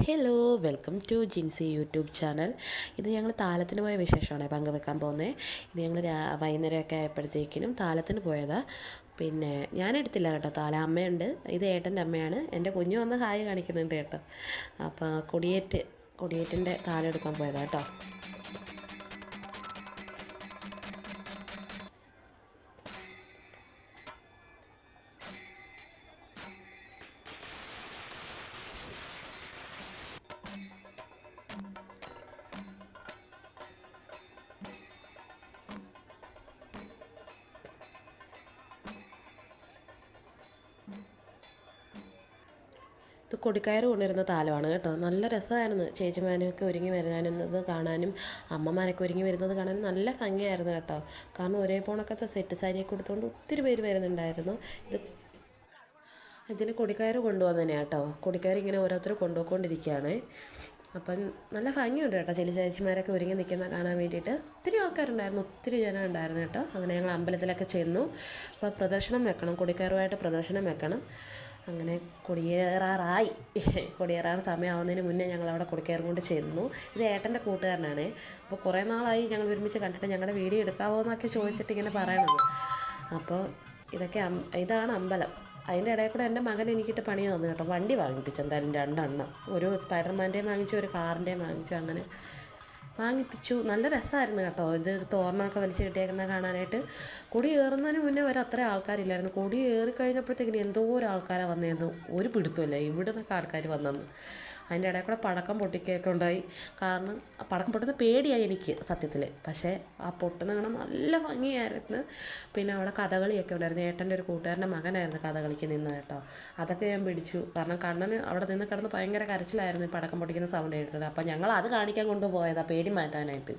Hello, welcome to Jincy YouTube channel. ഇത് ഞങ്ങൾ താലത്തിന് പോയ വിശേഷമാണ് പങ്കുവെക്കാൻ പോകുന്നത്. ഇത് ഞങ്ങൾ വൈകുന്നേരമൊക്കെ ആയപ്പോഴത്തേക്കിനും താലത്തിന് പോയതാണ്. പിന്നെ ഞാനെടുത്തില്ല കേട്ടോ, താല അമ്മയുണ്ട്. ഇത് ഏട്ടൻ്റെ അമ്മയാണ്. എൻ്റെ കുഞ്ഞു വന്ന് ഹായ് കാണിക്കുന്നുണ്ട് കേട്ടോ. അപ്പോൾ കൊടിയേറ്റിൻ്റെ താലം എടുക്കാൻ പോയതാണ് കേട്ടോ. ഇത് കൊടിക്കയറ് കൊണ്ടുവരുന്ന താലമാണ് കേട്ടോ. നല്ല രസമായിരുന്നു. ചേച്ചിമാരൊക്കെ ഒരുങ്ങി വരുന്നത് കാണാനും അമ്മമാരൊക്കെ ഒരുങ്ങി വരുന്നത് കാണാനും നല്ല ഭംഗിയായിരുന്നു കേട്ടോ. കാരണം ഒരേ പോണക്കത്തെ സെറ്റ് സാരിയൊക്കെ കൊടുത്തുകൊണ്ട് ഒത്തിരി പേര് വരുന്നുണ്ടായിരുന്നു. ഇതിന് കൊടിക്കയറ് കൊണ്ടുവന്നതന്നെ കേട്ടോ. കൊടിക്കയറ് ഇങ്ങനെ ഓരോരുത്തർ കൊണ്ടുപോയിക്കൊണ്ടിരിക്കുകയാണ്. അപ്പം നല്ല ഭംഗിയുണ്ട് കേട്ടോ. ചേച്ചിമാരൊക്കെ ഒരുങ്ങി നിൽക്കുന്ന കാണാൻ വേണ്ടിയിട്ട് ഒത്തിരി ആൾക്കാരുണ്ടായിരുന്നു, ഒത്തിരി ജനം ഉണ്ടായിരുന്നു കേട്ടോ. അങ്ങനെ ഞങ്ങൾ അമ്പലത്തിലൊക്കെ ചെന്നു. അപ്പോൾ പ്രദർശനം വെക്കണം, കൊടിക്കയറുമായിട്ട് പ്രദർശനം വെക്കണം. അങ്ങനെ കൊടിയേറാൻ സമയമാവുന്നതിന് മുന്നേ ഞങ്ങളവിടെ കൊടിക്കയറും കൊണ്ട് ചെന്നു. ഇത് ഏട്ടൻ്റെ കൂട്ടുകാരനാണ്. അപ്പോൾ കുറേ നാളായി ഞങ്ങൾ ഒരുമിച്ച് കണ്ടിട്ട് ഞങ്ങളുടെ വീഡിയോ എടുക്കാവോ എന്നൊക്കെ ചോദിച്ചിട്ട് ഇങ്ങനെ പറയണത്. അപ്പോൾ ഇതാണ് അമ്പലം. അതിൻ്റെ ഇടയിൽ കൂടെ എൻ്റെ മകൻ എനിക്കിട്ട് പണി തന്നു കേട്ടോ. വണ്ടി വാങ്ങിപ്പിച്ചു എന്തായാലും 2 എണ്ണം. ഒരു സ്പൈഡർമാൻ്റെയും വാങ്ങിച്ചു, ഒരു കാറിൻ്റെയും വാങ്ങിച്ചു. അങ്ങനെ വാങ്ങിപ്പിച്ചു. നല്ല രസമായിരുന്നു കേട്ടോ. ഇത് തോരണമൊക്കെ വലിച്ച് കിട്ടിയേക്കുന്നത് കാണാനായിട്ട്. കൊടി കയറുന്നതിന് മുന്നേ വരെ അത്ര ആൾക്കാരില്ലായിരുന്നു. കൊടി കയറി കഴിഞ്ഞപ്പോഴത്തേക്കിന് എന്തോരം ആൾക്കാരാണ് വന്നതെന്ന് ഒരു പിടുത്തമില്ല. ഇവിടെ നിന്നൊക്കെ ആൾക്കാർ വന്നെന്ന്. അതിൻ്റെ ഇടയിൽ കൂടെ പടക്കം പൊട്ടിക്കുകയൊക്കെ ഉണ്ടായി. കാരണം പടക്കം പൊട്ടുന്ന പേടിയായി എനിക്ക് സത്യത്തിൽ. പക്ഷേ ആ പൊട്ടുന്ന കാണാൻ നല്ല ഭംഗിയായിരുന്നു. പിന്നെ അവിടെ കഥകളിയൊക്കെ ഉണ്ടായിരുന്നു. ഏട്ടൻ്റെ ഒരു കൂട്ടുകാരൻ്റെ മകനായിരുന്നു കഥകളിക്ക് നിന്ന് കേട്ടോ. അതൊക്കെ ഞാൻ പിടിച്ചു. കാരണം കണ്ണന് അവിടെ നിന്ന് കിടന്ന് ഭയങ്കര കരച്ചിലായിരുന്നു ഈ പടക്കം പൊട്ടിക്കുന്ന സൗണ്ട് കേട്ടത്. അപ്പോൾ ഞങ്ങൾ അത് കാണിക്കാൻ കൊണ്ടുപോയതാണ്, പേടി മാറ്റാനായിട്ട്.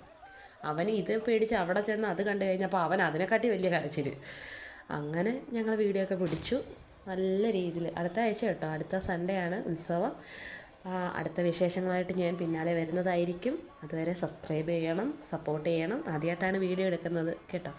അവന് ഇത് പേടിച്ച് അവിടെ ചെന്ന് അത് കണ്ടു കഴിഞ്ഞപ്പോൾ അവൻ അതിനെക്കാട്ടി വലിയ കരച്ചിൽ. അങ്ങനെ ഞങ്ങൾ വീഡിയോ ഒക്കെ പിടിച്ചു നല്ല രീതിയിൽ. അടുത്ത ആഴ്ച കേട്ടോ, അടുത്ത സൺഡേ ആണ് ഉത്സവം. അടുത്ത വിശേഷങ്ങളായിട്ട് ഞാൻ പിന്നാലെ വരുന്നതായിരിക്കും. അതുവരെ സബ്സ്ക്രൈബ് ചെയ്യണം, സപ്പോർട്ട് ചെയ്യണം. ആദ്യമായിട്ടാണ് വീഡിയോ എടുക്കുന്നത് കേട്ടോ.